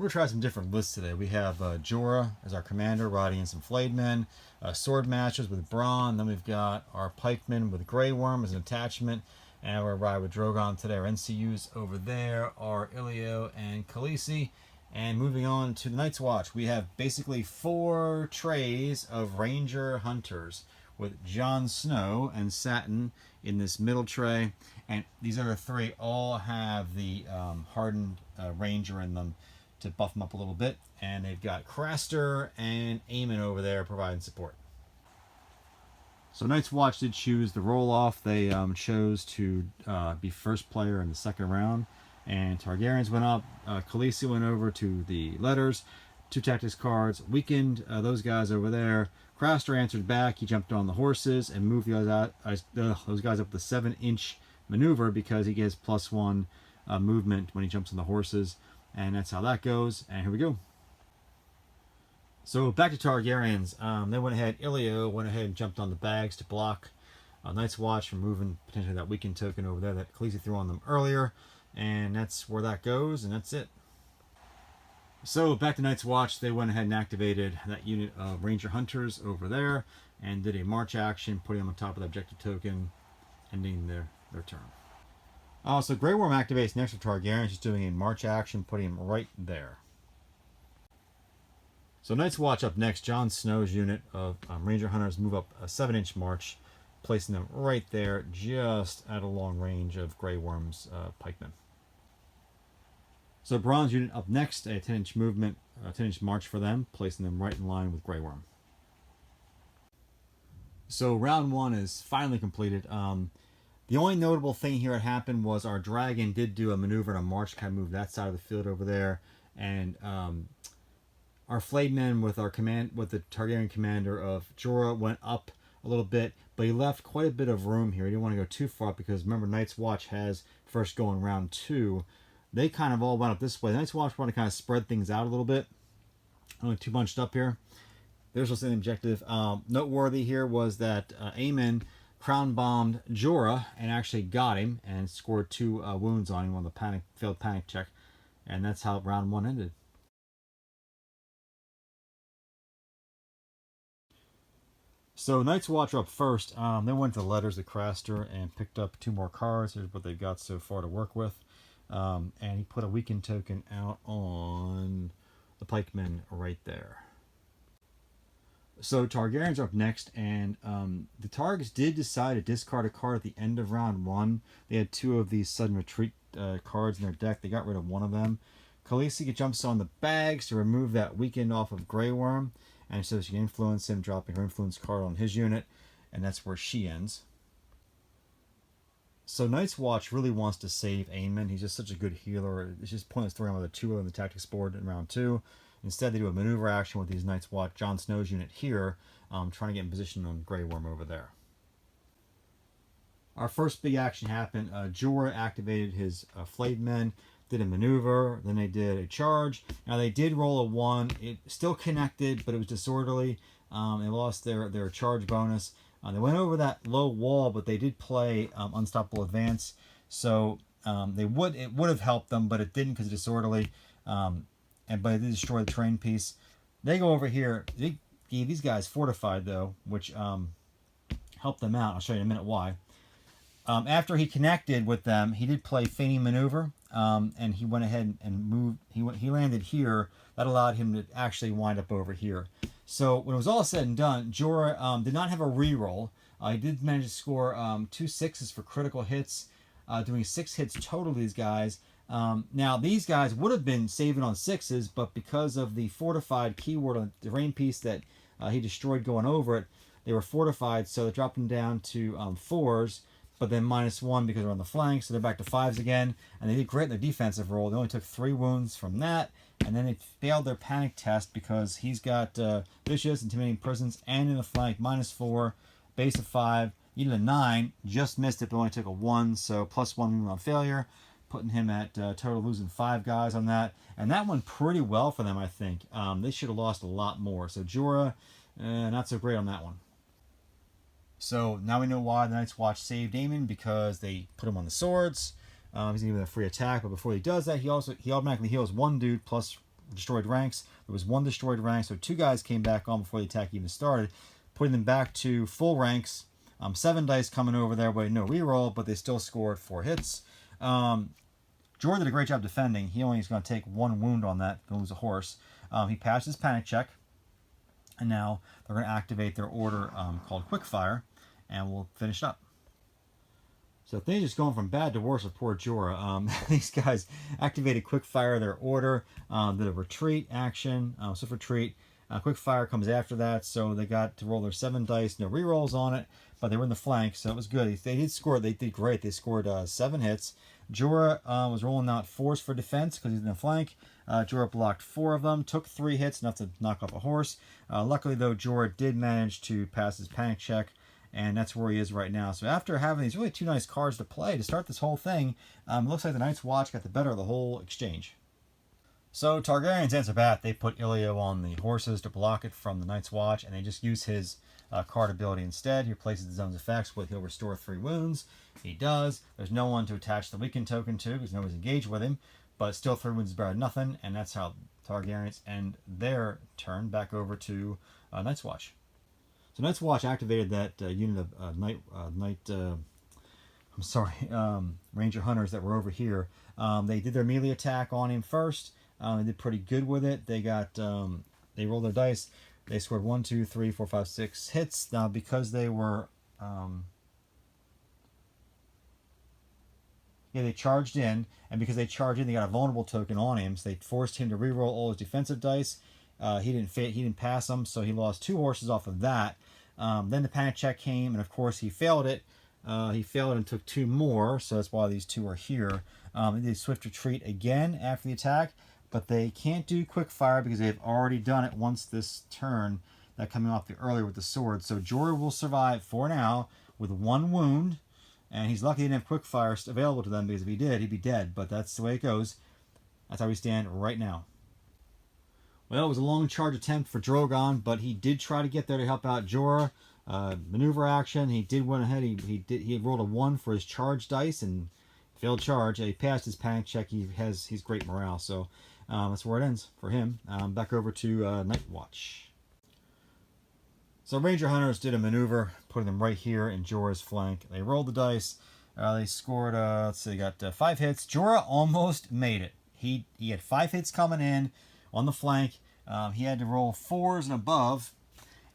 We're going to try some different lists today. We have Jorah as our commander riding in some Flayed Men, sword matches with Bronn. Then we've got our pikemen with Grey Worm as an attachment. And we're ride with Drogon today. Our NCUs over there are Ilio and Khaleesi. And moving on to the Night's Watch, we have basically 4 trays of Ranger Hunters with Jon SNow and Satin in this middle tray. And these other 3 all have the hardened Ranger in them to buff them up a little bit. And they've got Craster and Aemon over there providing support. So Night's Watch did choose the roll-off. They chose to be first player in the second round. And Targaryens went up. Khaleesi went over to the letters. 2 tactics cards. Weakened those guys over there. Craster answered back. He jumped on the horses and moved those guys up the 7-inch maneuver because he gets +1 movement when he jumps on the horses. And that's how that goes. And here we go. So back to Targaryens. They went ahead. Ilio went ahead and jumped on the bags to block Night's Watch from moving potentially that weakened token over there that Khaleesi threw on them earlier. And that's where that goes, and that's it. So back to Night's Watch. They went ahead and activated that unit of Ranger Hunters over there and did a march action, putting them on top of the objective token, ending their turn. So Grey Worm activates next to Targaryen. She's doing a march action, putting him right there. So Night's Watch up next. Jon SNow's unit of Ranger Hunters move up a 7-inch march, placing them right there, just at a long range of Grey Worm's pikemen. So Bronn's unit up next, a 10-inch movement, a 10-inch march for them, placing them right in line with Grey Worm. So round 1 is finally completed. The only notable thing here that happened was our dragon did do a maneuver and a march, kind of move that side of the field over there, and our Flayed Men with the Targaryen commander of Jorah went up a little bit, but he left quite a bit of room here. He didn't want to go too far because remember, Night's Watch has first go in round 2. They kind of all went up this way. Night's Watch wanted to kind of spread things out a little bit. Only 2 bunched up here. There's also an objective. Noteworthy here was that Aemon crown bombed Jorah and actually got him and scored 2 wounds on him on the failed panic check. And that's how round 1 ended. So Night's Watch up first. They went to the letters of Craster and picked up 2 more cards. Here's what they've got so far to work with. And he put a weakened token out on the pikemen right there. So Targaryens are up next, and the Targs did decide to discard a card at the end of round 1. They had 2 of these sudden retreat cards in their deck. They got rid of 1 of them. Khaleesi jumps on the bags to remove that weakened off of Grey Worm. And so she can influence him, dropping her influence card on his unit. And that's where she ends. So Night's Watch really wants to save Aemon. He's just such a good healer. It's just pointless throwing him with a 2 on the tactics board in round 2. Instead, they do a maneuver action with these Night's Watch, Jon SNow's unit here, trying to get in position on Grey Worm over there. Our first big action happened. Jorah activated his Flayed Men, did a maneuver, then they did a charge. Now they did roll a 1. It still connected, but it was disorderly. They lost their charge bonus. They went over that low wall, but they did play Unstoppable Advance. So it would have helped them, but it didn't because it's disorderly. But it did destroy the terrain piece. They go over here. They gave these guys Fortified, though, which helped them out. I'll show you in a minute why. After he connected with them, he did play Feigning Maneuver, and he went ahead and moved. He landed here. That allowed him to actually wind up over here. So when it was all said and done, Jorah did not have a reroll. He did manage to score 2 6s for critical hits, doing 6 hits total to these guys. Now, these guys would have been saving on 6s, but because of the fortified keyword on the terrain piece that he destroyed going over it, they were fortified, so they dropped them down to 4s, but then -1 because they're on the flank, so they're back to 5s again, and they did great in their defensive roll. They only took 3 wounds from that, and then they failed their panic test because he's got Vicious, Intimidating Presence, and in the flank, -4, base of 5, needed a 9, just missed it, but only took a 1, so +1 wound on failure, putting him at total losing 5 guys on that, and that went pretty well for them, I think. They should have lost a lot more, so Jorah, not so great on that one. So now we know why the Night's Watch saved Aemon, because they put him on the swords. He's going to give him a free attack, but before he does that, he automatically heals 1 dude plus destroyed ranks. There was 1 destroyed rank, so 2 guys came back on before the attack even started, putting them back to full ranks. 7 dice coming over there with no reroll, but they still scored 4 hits. Jorah did a great job defending. He only is going to take 1 wound on that. Going to lose a horse. He passed his panic check, and now they're going to activate their order called Quickfire, and we'll finish up. So things just going from bad to worse with poor Jorah. These guys activated Quickfire, their order, did a retreat action, swift retreat. Quickfire comes after that, so they got to roll their 7 dice, no rerolls on it, but they were in the flank, so it was good. They did score. They did great. They scored 7 hits. Jorah was rolling out 4s for defense because he's in the flank. Jorah blocked 4 of them, took 3 hits, enough to knock off a horse. Luckily, though, Jorah did manage to pass his panic check, and that's where he is right now. So after having these really 2 nice cards to play to start this whole thing, it looks like the Night's Watch got the better of the whole exchange. So Targaryens answer back. They put Ilio on the horses to block it from the Night's Watch, and they just use his card ability instead. He replaces the zone's effects with he'll restore 3 wounds. He does. There's no one to attach the weakened token to because nobody's engaged with him, but still 3 wounds is better than nothing, and that's how Targaryens end their turn. Back over to Night's Watch. So Night's Watch activated that unit of Ranger Hunters that were over here. They did their melee attack on him first. They did pretty good with it. They got they rolled their dice. They scored 1, 2, 3, 4, 5, 6 hits. Now because they were they charged in, and because they charged in, they got a vulnerable token on him, so they forced him to reroll all his defensive dice. He didn't pass them, so he lost 2 horses off of that. Then the panic check came, and of course he failed it. He failed and took 2 more, so that's why these 2 are here. They did swift retreat again after the attack, but they can't do Quickfire because they've already done it once this turn, that coming off the earlier with the sword. So Jorah will survive for now with 1 wound, and he's lucky he didn't have Quickfire available to them, because if he did, he'd be dead. But that's the way it goes. That's how we stand right now. Well, it was a long charge attempt for Drogon, but he did try to get there to help out Jorah. Maneuver action. He did went ahead. He rolled a 1 for his charge dice and failed charge. He passed his panic check. He's great morale. So that's where it ends for him. Back over to Night Watch. So Ranger Hunters did a maneuver, putting them right here in Jorah's flank. They rolled the dice. They scored. Let's see, they got 5 hits. Jorah almost made it. He had 5 hits coming in on the flank. He had to roll 4s and above,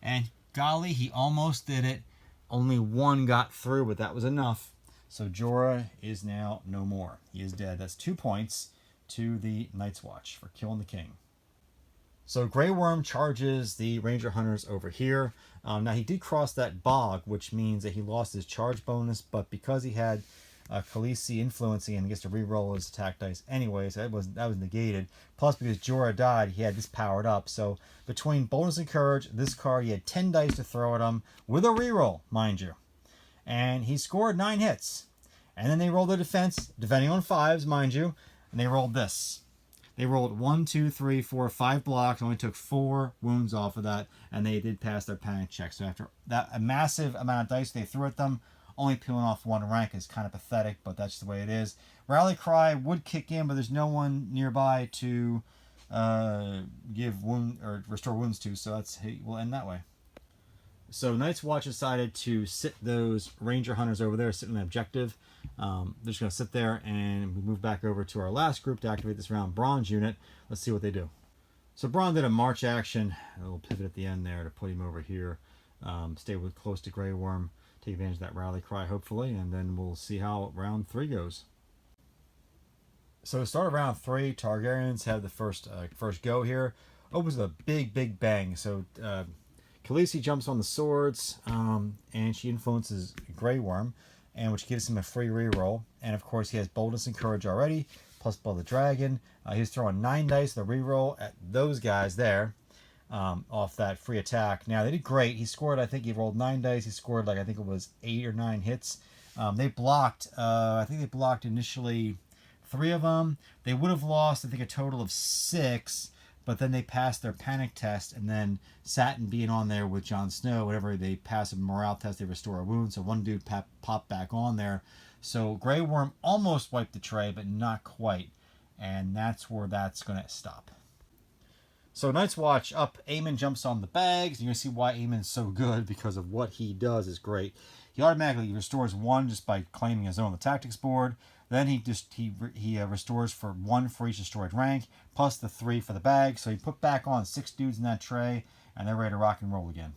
and golly, he almost did it. Only 1 got through, but that was enough. So Jorah is now no more. He is dead. That's 2 points to the Night's Watch for killing the king. So Grey Worm charges the Ranger Hunters over here. Now he did cross that bog, which means that he lost his charge bonus, but because he had Khaleesi influencing him, he gets to re-roll his attack dice anyways. That was negated. Plus, because Jorah died, he had this powered up. So between bonus and courage, this card, he had 10 dice to throw at him with a re-roll, mind you. And he scored 9 hits. And then they rolled the defense, defending on 5s, mind you. And they rolled this. They rolled 1, 2, 3, 4, 5 blocks. Only took 4 wounds off of that, and they did pass their panic check. So after that, a massive amount of dice they threw at them, only peeling off 1 rank is kind of pathetic, but that's the way it is. Rally Cry would kick in, but there's no one nearby to give wound or restore wounds to, so we'll end that way. So Night's Watch decided to sit those Ranger Hunters over there, sit in the objective. They're just going to sit there, and we move back over to our last group to activate this round Bronze unit. Let's see what they do. So Bronze did a march action, a little pivot at the end there to put him over here. Stay close to Grey Worm, take advantage of that rally cry hopefully, and then we'll see how round 3 goes. So to start round 3, Targaryens have the first go here. Opens with a big bang. So Khaleesi jumps on the swords, and she influences Grey Worm, and which gives him a free reroll. And of course, he has boldness and courage already, plus Blood of the Dragon. He's throwing 9 dice, the reroll at those guys there, off that free attack. Now they did great. He scored. I think he rolled 9 dice. He scored I think it was 8 or 9 hits. They blocked. I think they blocked initially 3 of them. They would have lost, I think, a total of 6. But then they passed their panic test, and then Satin being on there with Jon SNow, whatever, they pass a morale test, they restore a wound. So 1 dude popped back on there. So Grey Worm almost wiped the tray, but not quite. And that's where that's going to stop. So Night's Watch up, Aemon jumps on the bags. You're going to see why Aemon's so good, because of what he does is great. He automatically restores 1 just by claiming his own on the tactics board. Then he restores for 1 for each destroyed rank, plus the 3 for the bag. So he put back on 6 dudes in that tray, and they're ready to rock and roll again.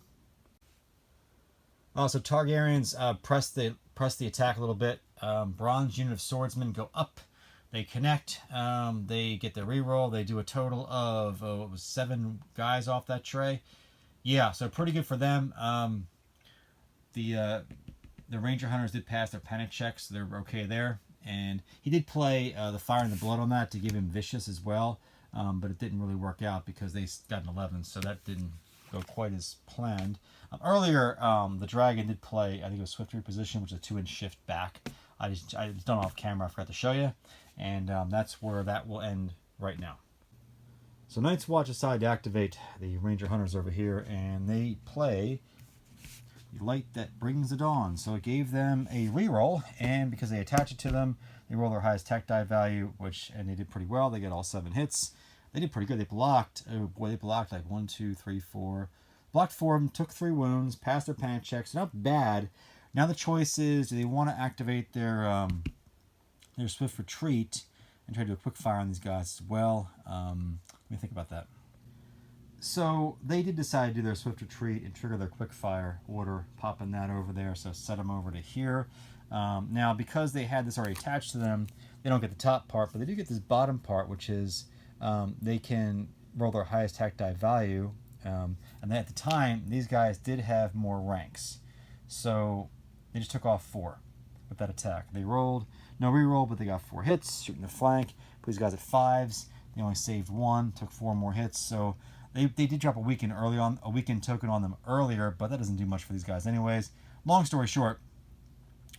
Also, Targaryens press the attack a little bit. Bronze unit of swordsmen go up. They connect. They get their reroll. They do a total of 7 guys off that tray. Yeah, so pretty good for them. The Ranger Hunters did pass their panic checks, so they're okay there. And he did play the Fire and the Blood on that to give him Vicious as well, but it didn't really work out because they got an 11, so that didn't go quite as planned. Earlier, the Dragon did play, I think it was Swift Reposition, which is a 2-inch shift back. I just done off camera, I forgot to show you. And that's where that will end right now. So Night's Watch decided to activate the Ranger Hunters over here, and they play the Light That Brings the Dawn. So it gave them a reroll, and because they attach it to them, they roll their highest tech die value, and they did pretty well. They get all 7 hits. They did pretty good. They blocked. Oh boy, they blocked like 1, 2, 3, 4. Blocked 4 of them, took 3 wounds, passed their panic checks. Not bad. Now the choice is, do they want to activate their Swift Retreat and try to do a quick fire on these guys as well? Let me think about that. So they did decide to do their Swift Retreat and trigger their quick fire order, popping that over there. So set them over to here. Now, because they had this already attached to them, they don't get the top part, but they do get this bottom part, which is they can roll their highest attack die value. And at the time, these guys did have more ranks. So they just took off 4 with that attack. They rolled, no reroll, but they got 4 hits, shooting the flank. Put these guys at 5s. They only saved 1, took 4 more hits. So they did drop a weaken token on them earlier, but that doesn't do much for these guys anyways. Long story short,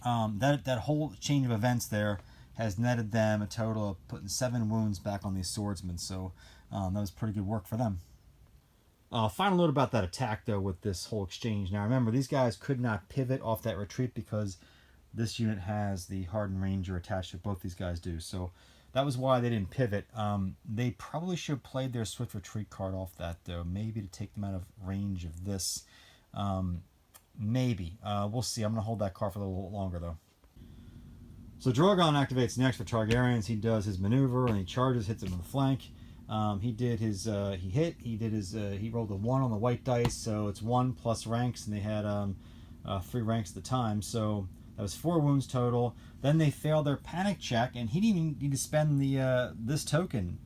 that whole chain of events there has netted them a total of putting 7 wounds back on these swordsmen. So that was pretty good work for them. Final note about that attack, though, with this whole exchange. Now, remember, these guys could not pivot off that retreat because this unit has the Hardened Ranger attached to it. Both these guys do. So that was why they didn't pivot. They probably should have played their Swift Retreat card off that, though. Maybe to take them out of range of this. Maybe. We'll see. I'm going to hold that card for a little longer, though. So Drogon activates next for Targaryens. He does his maneuver, and he charges, hits him on the flank. He did his, he rolled a 1 on the white dice, so it's 1 plus ranks, and they had 3 ranks at the time, so that was 4 wounds total. Then they failed their panic check, and he didn't even need to spend the this token.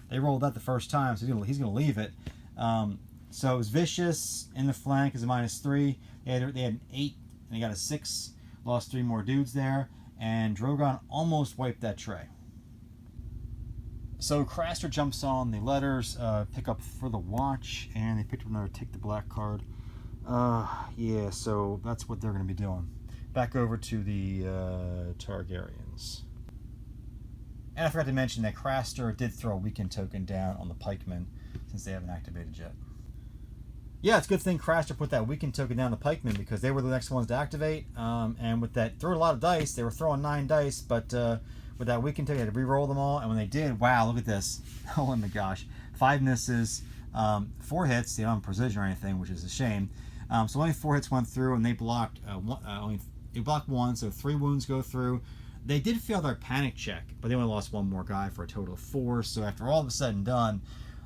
They rolled that the first time, so he's gonna leave it. So it was Vicious in the flank is a -3. They had an 8, and they got a 6. Lost 3 more dudes there, and Drogon almost wiped that tray. So Craster jumps on the letters, pick up for the watch, and they picked up another Take the Black card. Yeah, so that's what they're going to be doing. Back over to the Targaryens. And I forgot to mention that Craster did throw a weakened token down on the pikemen, since they haven't activated yet. Yeah, it's a good thing Craster put that weakened token down the pikemen, because they were the next ones to activate. And with that, threw a lot of dice. They were throwing 9 dice, but with that weakened token, they had to re-roll them all. And when they did, wow, look at this. Oh my gosh. 5 misses, 4 hits. They don't have precision or anything, which is a shame. So only 4 hits went through, and they blocked they blocked 1, so 3 wounds go through. They did fail their panic check, but they only lost 1 more guy for a total of 4. So after all of a said and done,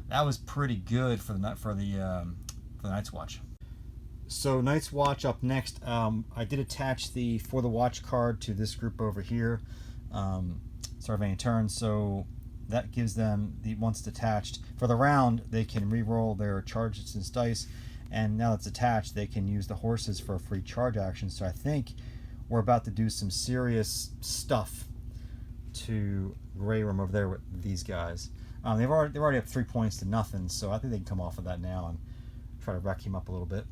that was pretty good for the Night's Watch. So Night's Watch up next. I did attach the For the Watch card to this group over here. Surveying turn, so that gives them once it's attached for the round, they can re-roll their charge distance dice, and now it's attached, they can use the horses for a free charge action. So I think we're about to do some serious stuff to Grey Room over there with these guys. They've already up 3 points to nothing, so I think they can come off of that now and try to wreck him up a little bit.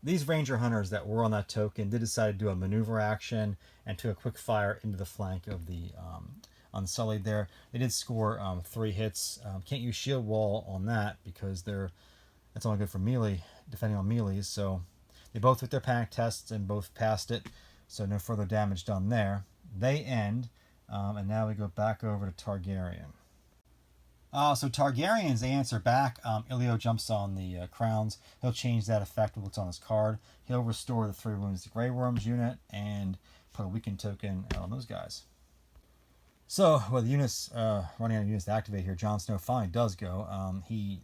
These Ranger Hunters that were on that token did decide to do a maneuver action and took a quick fire into the flank of the Unsullied there. They did score 3 hits. Can't use Shield Wall on that because that's only good for melee, defending on melees. So they both took their panic tests and both passed it, so no further damage done there. They end, and now we go back over to Targaryen. So Targaryens, they answer back. Ilio jumps on the crowns. He'll change that effect with what's on his card. He'll restore the 3 wounds to Grey Worm's unit and put a weakened token on those guys. So with units running out of units to activate here, Jon Snow finally does go. He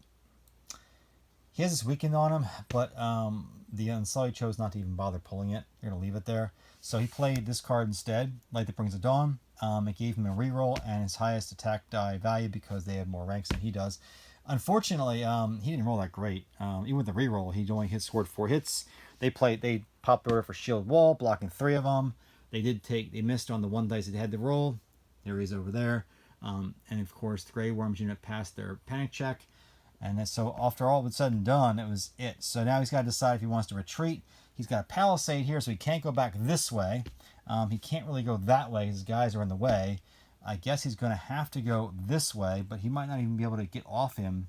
has this weakened on him, but the Unsullied chose not to even bother pulling it. They're going to leave it there. So he played this card instead, Light That Brings the Dawn. It gave him a reroll and his highest attack die value because they have more ranks than he does. Unfortunately, he didn't roll that great. Even with the reroll, he only scored 4 hits. They popped order for Shield Wall, blocking 3 of them. They missed on the 1 dice they had to roll. There he is over there. And of course, the Grey Worm's unit passed their panic check. And so after all was said and done, it was it. So now he's got to decide if he wants to retreat. He's got a palisade here, so he can't go back this way. He can't really go that way. His guys are in the way. I guess he's going to have to go this way, but he might not even be able to get off him.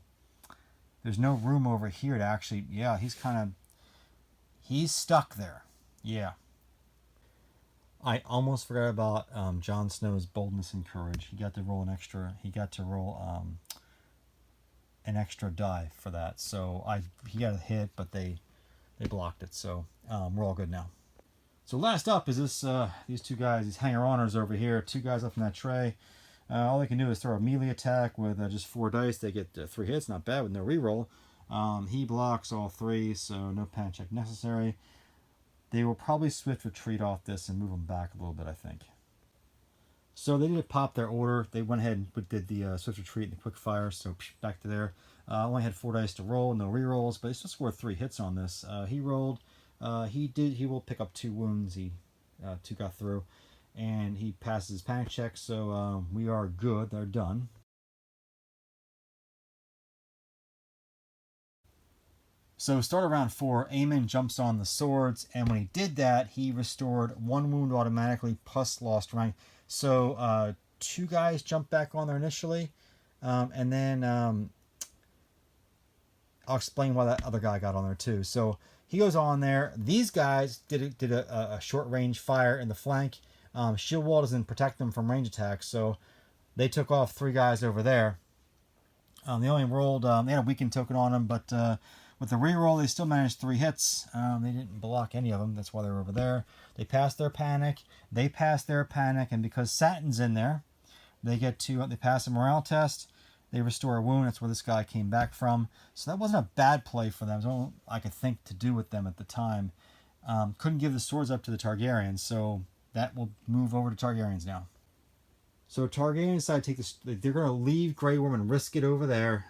There's no room over here to actually... Yeah, he's stuck there. Yeah. I almost forgot about Jon Snow's boldness and courage. He got to roll an extra die for that. So he got a hit, but they blocked it. So we're all good now. So last up is these 2 guys, these hanger-oners over here. 2 guys up in that tray. All they can do is throw a melee attack with just 4 dice. They get 3 hits, not bad with no reroll. He blocks all 3, so no panic check necessary. They will probably swift retreat off this and move them back a little bit, I think. So they did pop their order. They went ahead and did the swift retreat and the quick fire, so back to there. Only had 4 dice to roll, no rerolls, but he still scored 3 hits on this. He rolled. He will pick up 2 wounds. 2 got through, and he passes his panic check. So we are good. They're done. So start of round 4, Aemon jumps on the swords, and when he did that, he restored 1 wound automatically plus lost rank. So 2 guys jumped back on there initially, and then I'll explain why that other guy got on there too. So he goes on there. These guys did a short range fire in the flank. Shield wall doesn't protect them from range attacks, so they took off 3 guys over there. They only rolled. They had a weakened token on them, but with the reroll, they still managed 3 hits. They didn't block any of them. That's why they're over there. They passed their panic. They passed their panic, and because Satin's in there, they pass a morale test. They restore a wound. That's where this guy came back from. So that wasn't a bad play for them. It was all I could think to do with them at the time. Couldn't give the swords up to the Targaryens, so that will move over to Targaryens now. So Targaryens decide to take this. They're going to leave Grey Worm and risk it over there.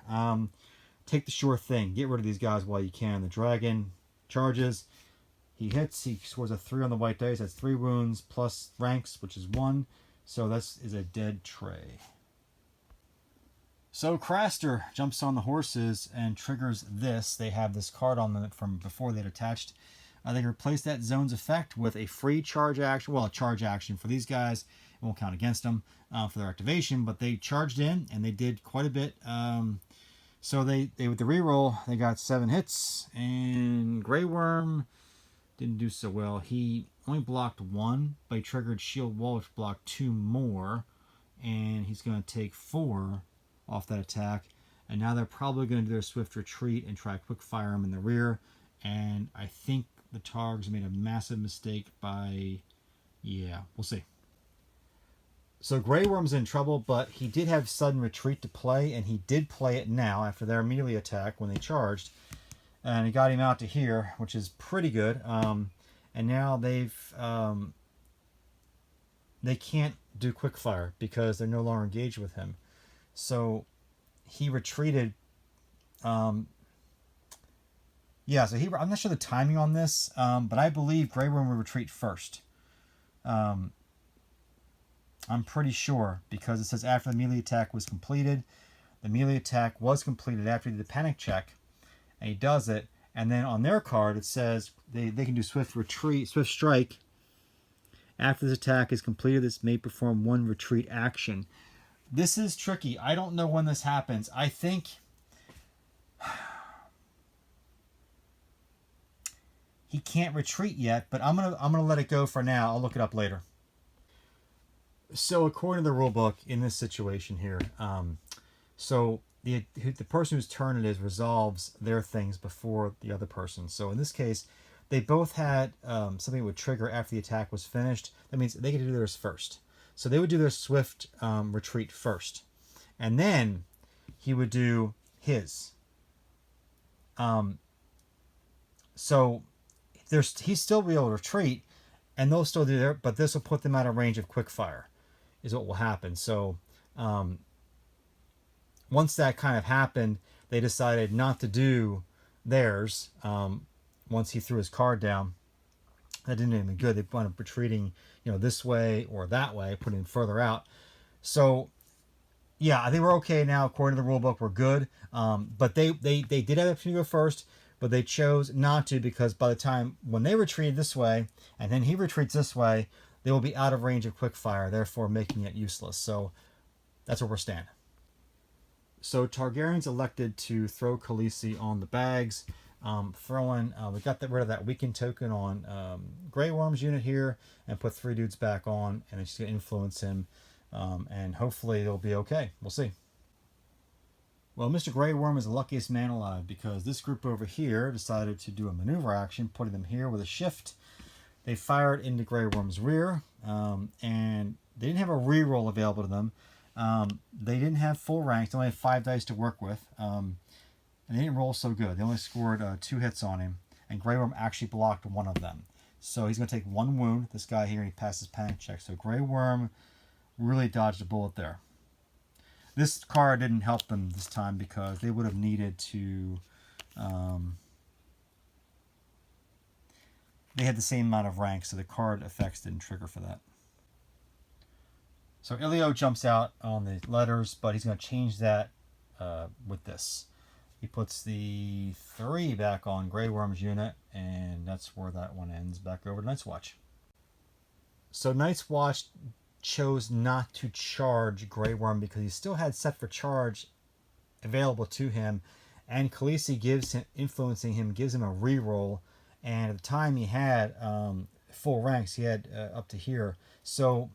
Take the sure thing. Get rid of these guys while you can. The dragon charges. He hits. He scores a 3 on the white dice. That's 3 wounds plus ranks, which is 1. So this is a dead tray. So Craster jumps on the horses and triggers this. They have this card on them from before they'd attached. They replace that zone's effect with a free charge action. Well, a charge action for these guys. It won't count against them for their activation, but they charged in and they did quite a bit. So they with the reroll, they got 7 hits, and Grey Worm didn't do so well. He only blocked 1, but he triggered Shield Wall, which blocked 2 more, and he's going to take 4 off that attack. And now they're probably going to do their swift retreat and try quick fire him in the rear. And I think the Targs made a massive mistake by... Yeah, we'll see. So Grey Worm's in trouble, but he did have sudden retreat to play, and he did play it now after their immediate attack when they charged. And he got him out to here, which is pretty good. And now they can't do quick fire because they're no longer engaged with him. So he retreated. I'm not sure the timing on this, but I believe Grey Worm will retreat first. I'm pretty sure because it says after the melee attack was completed. The melee attack was completed after he did the panic check, and he does it. And then on their card it says they can do swift strike. After this attack is completed, this may perform 1 retreat action. This is tricky. I don't know when this happens. I think he can't retreat yet, but I'm gonna let it go for now. I'll look it up later. So according to the rule book in this situation here, So the person whose turn it is resolves their things before the other person. So in this case, they both had something that would trigger after the attack was finished. That means they get to do theirs first. So they would do their swift retreat first, and then he would do his. So he's still be able to retreat, and they'll still do their, but this will put them out of range of quick fire, is what will happen. So once that kind of happened, they decided not to do theirs. Once he threw his card down, that didn't do anything good. They wound up retreating, this way or that way, putting him further out. So yeah, I think we're okay now. According to the rule book, we're good. But they did have to go first, but they chose not to, because by the time when they retreated this way and then he retreats this way, they will be out of range of quick fire, therefore making it useless. So that's where we're standing. So Targaryens elected to throw Khaleesi on the bags. We got rid of that weakened token on Grey Worm's unit here and put 3 dudes back on, and it's going to influence him. And hopefully they'll be okay. We'll see. Well, Mr. Grey Worm is the luckiest man alive, because this group over here decided to do a maneuver action, putting them here with a shift. They fired into Grey Worm's rear, and they didn't have a reroll available to them. They didn't have full ranks. They only had 5 dice to work with, and they didn't roll so good. They only scored 2 hits on him, and Grey Worm actually blocked 1 of them. So he's going to take 1 wound, this guy here, and he passes panic check. So Grey Worm really dodged a bullet there. This card didn't help them this time, because they would have needed to... they had the same amount of ranks, so the card effects didn't trigger for that. So Ilio jumps out on the letters, but he's going to change that with this. He puts the 3 back on Grey Worm's unit, and that's where that one ends. Back over to Night's Watch. So Night's Watch chose not to charge Grey Worm because he still had set for charge available to him, and Khaleesi influencing him gives him a reroll, and at the time he had full ranks. He had up to here. So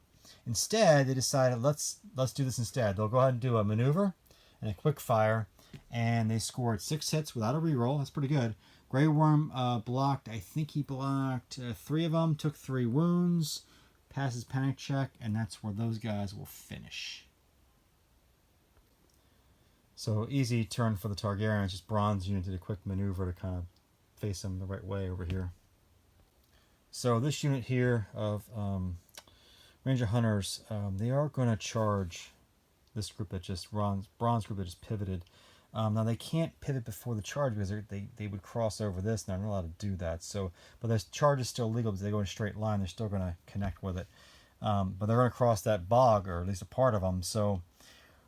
instead they decided let's do this instead. They'll go ahead and do a maneuver and a quick fire, and they scored 6 hits without a reroll. That's pretty good. Grey Worm blocked, I think he blocked 3 of them, took 3 wounds, passes panic check, and that's where those guys will finish. So easy turn for the Targaryens. Just Bronze unit did a quick maneuver to kind of face them the right way over here. So this unit here of Ranger Hunters, they are going to charge this group that just bronze group that just pivoted. Now they can't pivot before the charge because they would cross over this, and they're not allowed to do that. So, but the charge is still legal because they go in a straight line. They're still going to connect with it, but they're going to cross that bog, or at least a part of them. So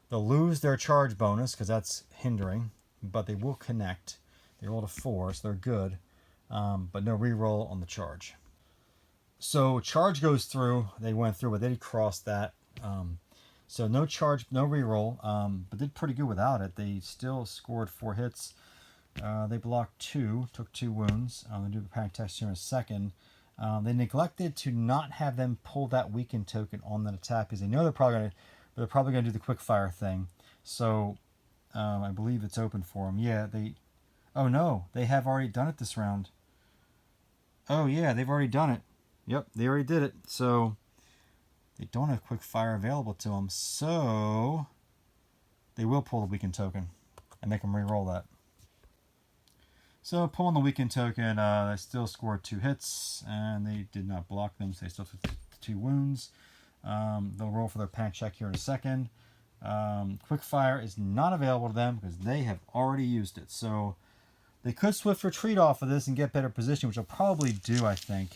they'll lose their charge bonus because that's hindering, but they will connect. They rolled a 4, so they're good, but no reroll on the charge. So charge goes through. They went through, but they did cross that. So no charge, no reroll, but did pretty good without it. They still scored 4 hits. They blocked 2, took 2 wounds. They'll do the panic test here in a second. They neglected to not have them pull that weakened token on that attack because they know they're probably going to do the quick fire thing. So I believe it's open for them. Yeah, oh no, they have already done it this round. Oh yeah, they've already done it. Yep, they already did it. So they don't have quick fire available to them, so they will pull the weakened token and make them re-roll that. So pulling the weakened token, they still scored 2 hits, and they did not block them, so they still took 2 wounds. They'll roll for their panic check here in a second. Quick fire is not available to them because they have already used it. So they could swift retreat off of this and get better position, which they'll probably do, I think.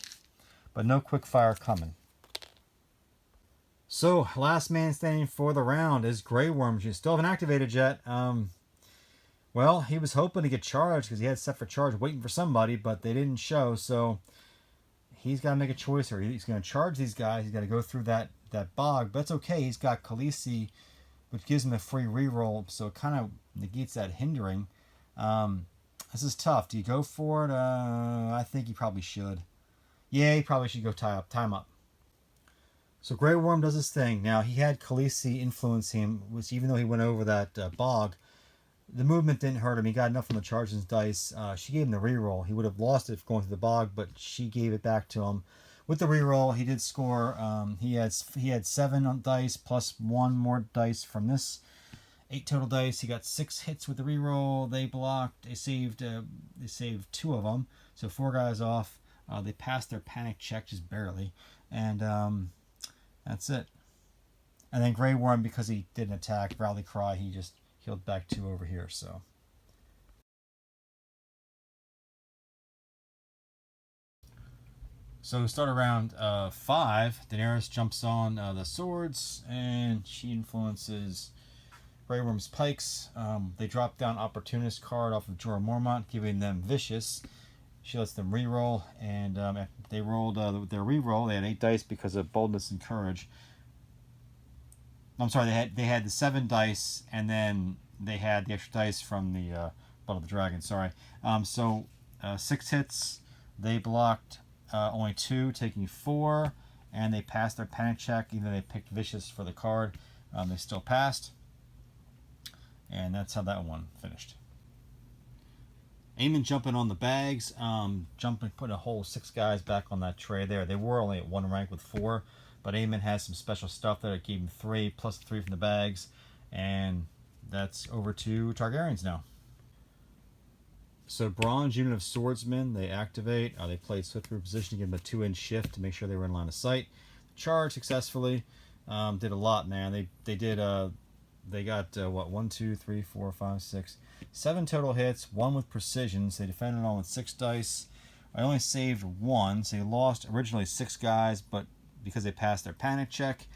But no quick fire coming. So, last man standing for the round is Grey Worm. You still haven't activated yet. Well, he was hoping to get charged because he had set for charge, waiting for somebody, but they didn't show. So, he's got to make a choice here. He's going to charge these guys. He's got to go through that bog, but it's okay. He's got Khaleesi, which gives him a free reroll, so it kind of negates that hindering. This is tough. Do you go for it? I think you probably should. Yeah, you probably should go time up. So Grey Worm does his thing. Now, he had Khaleesi influence him, which even though he went over that bog, the movement didn't hurt him. He got enough on the charges dice. She gave him the reroll. He would have lost it going through the bog, but she gave it back to him. With the reroll, he did score. He had 7 on dice plus 1 more dice from this. 8 total dice. He got 6 hits with the reroll. They blocked. They saved 2 of them. So 4 guys off. They passed their panic check just barely, and that's it. And then Grey Worm, because he didn't attack Rally Cry, he just healed back 2 over here. So we start around 5. Daenerys jumps on the swords, and she influences Grey Worm's pikes. They drop down Opportunist card off of Jorah Mormont, giving them Vicious. She lets them re-roll, and they rolled their re-roll. They had 8 dice because of Boldness and Courage. I'm sorry, they had the 7 dice, and then they had the extra dice from the Blood of the Dragon. Sorry. 6 hits. They blocked only 2, taking 4, and they passed their panic check. Even though they picked Vicious for the card, they still passed, and that's how that one finished. Aemon jumping on the bags, putting a whole 6 guys back on that tray there. They were only at 1 rank with 4, but Aemon has some special stuff that gave him 3 plus 3 from the bags, and that's over to Targaryens now. So bronze unit of swordsmen, they activate. They played swift reposition to give them a 2-inch shift to make sure they were in line of sight. Charge successfully. Did a lot, man. They got 1, 2, 3, 4, 5, 6, 7 total hits. 1 with precision. So they defended on with 6 dice. I only saved 1, so they lost originally 6 guys, but because they passed their panic check,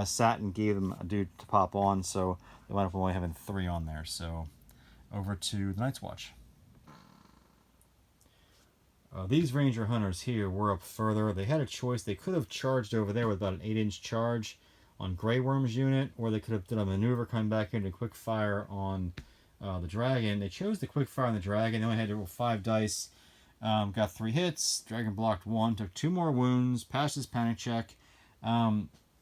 Satin gave them a dude to pop on, so they wound up only having 3 on there. So over to the Night's Watch. These Ranger Hunters here were up further. They had a choice. They could have charged over there with about an 8-inch charge on Grey Worm's unit, or they could have done a maneuver coming back into quick fire on the dragon. They chose the quick fire on the dragon. They only had to roll 5 dice. Got 3 hits. Dragon blocked 1, took 2 more wounds, passed his panic check.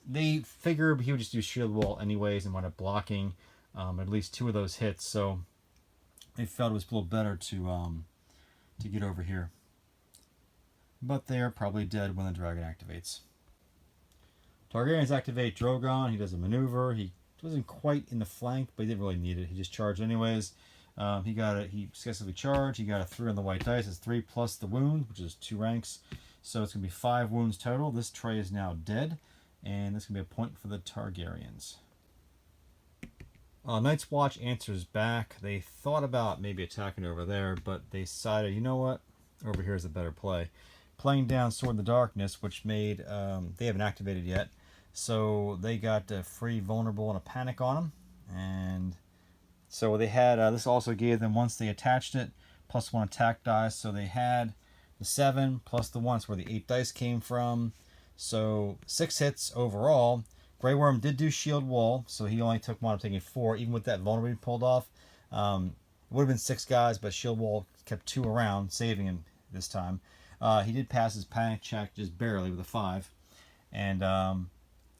They figured he would just do shield wall anyways and wound up blocking at least 2 of those hits. So they felt it was a little better to get over here. But they're probably dead when the dragon activates. Targaryens activate Drogon. He does a maneuver. He wasn't quite in the flank, but he didn't really need it. He just charged anyways. He successfully charged. He got a 3 on the white dice. It's 3 plus the wound, which is 2 ranks. So it's going to be 5 wounds total. This tray is now dead, and this is going to be a point for the Targaryens. Night's Watch answers back. They thought about maybe attacking over there, but they decided, you know what? Over here is a better play. Playing down Sword in the Darkness, which made they haven't activated yet, so they got free vulnerable and a panic on them, and so they had this also gave them, once they attached it, plus 1 attack dice. So they had the 7 plus the 1. That's where the 8 dice came from. So 6 hits overall. Grey Worm did do shield wall, so he only took 1, taking 4. Even with that vulnerability pulled off, it would have been 6 guys, but shield wall kept 2 around, saving him this time. He did pass his panic check just barely with a 5, and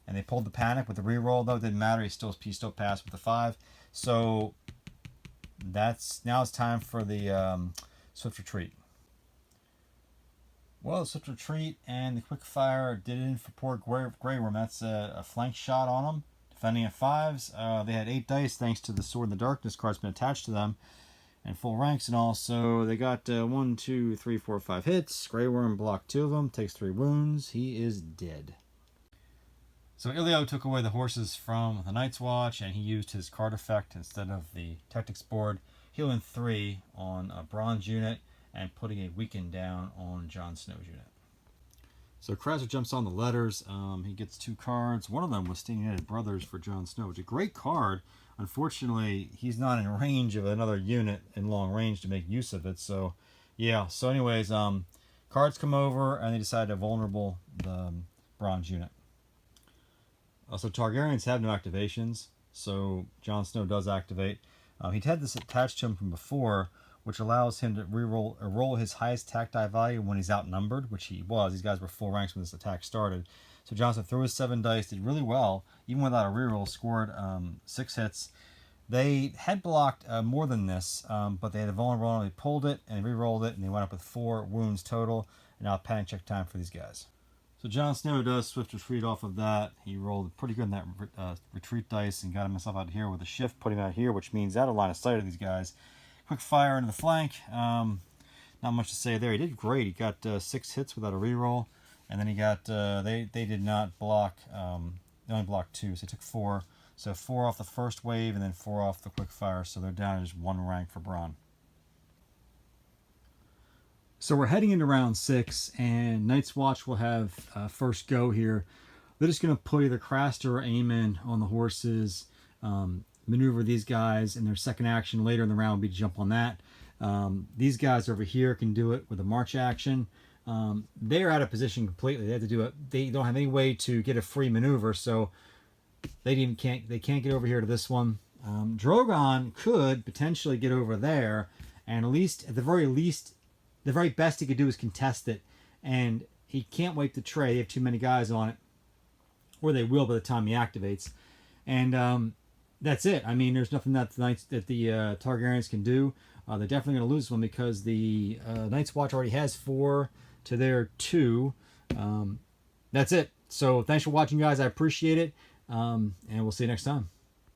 they pulled the panic with the reroll, though it didn't matter. He still passed with the 5. So now it's time for the swift retreat. Well, the swift retreat and the quick fire did it in for poor Grey Worm. That's a flank shot on him, defending at 5s. They had 8 dice thanks to the Sword in the Darkness card's been attached to them, and full ranks and all. So they got 1, 2, 3, 4, 5 hits. Grey Worm blocked 2 of them, takes 3 wounds. He is dead. So Ilio took away the horses from the Night's Watch, and he used his card effect instead of the tactics board, healing 3 on a bronze unit and putting a weaken down on Jon SNow's unit. So Krauser jumps on the letters. He gets 2 cards. One of them was Stinging Headed Brothers for Jon SNow, which is a great card. Unfortunately, he's not in range of another unit in long range to make use of it. So, yeah. So, anyways, cards come over, and they decide to vulnerable the bronze unit. So Targaryens have no activations, so Jon SNow does activate. He'd had this attached to him from before, which allows him to roll his highest attack die value when he's outnumbered, which he was. These guys were full ranks when this attack started. So Johnson threw his 7 dice, did really well, even without a reroll, scored 6 hits. They had blocked more than this, but they had a vulnerable. They pulled it and re-rolled it, and they went up with 4 wounds total. And now panic check time for these guys. So Jon SNow does swift retreat off of that. He rolled pretty good in that retreat dice and got himself out here with a shift, putting him out here, which means out of line of sight of these guys. Quick fire into the flank. Not much to say there. He did great. He got 6 hits without a reroll, and then he got they did not block. They only blocked 2, so they took 4. So 4 off the first wave, and then 4 off the quick fire. So they're down to just 1 rank for Bronn. So we're heading into round 6, and Night's Watch will have first go here. They're just going to put either Craster or Aemon on the horses, maneuver these guys, and their second action later in the round will be to jump on that. These guys over here can do it with a march action. They're out of position completely. They have to do it. They don't have any way to get a free maneuver, so they can't get over here to this one. Drogon could potentially get over there, and at the very best he could do is contest it, and he can't wipe the tray. They have too many guys on it, or they will by the time he activates. And that's it. I mean, there's nothing that the Targaryens can do. They're definitely going to lose one because the Night's Watch already has 4 to their 2. That's it. So thanks for watching, guys. I appreciate it, and we'll see you next time.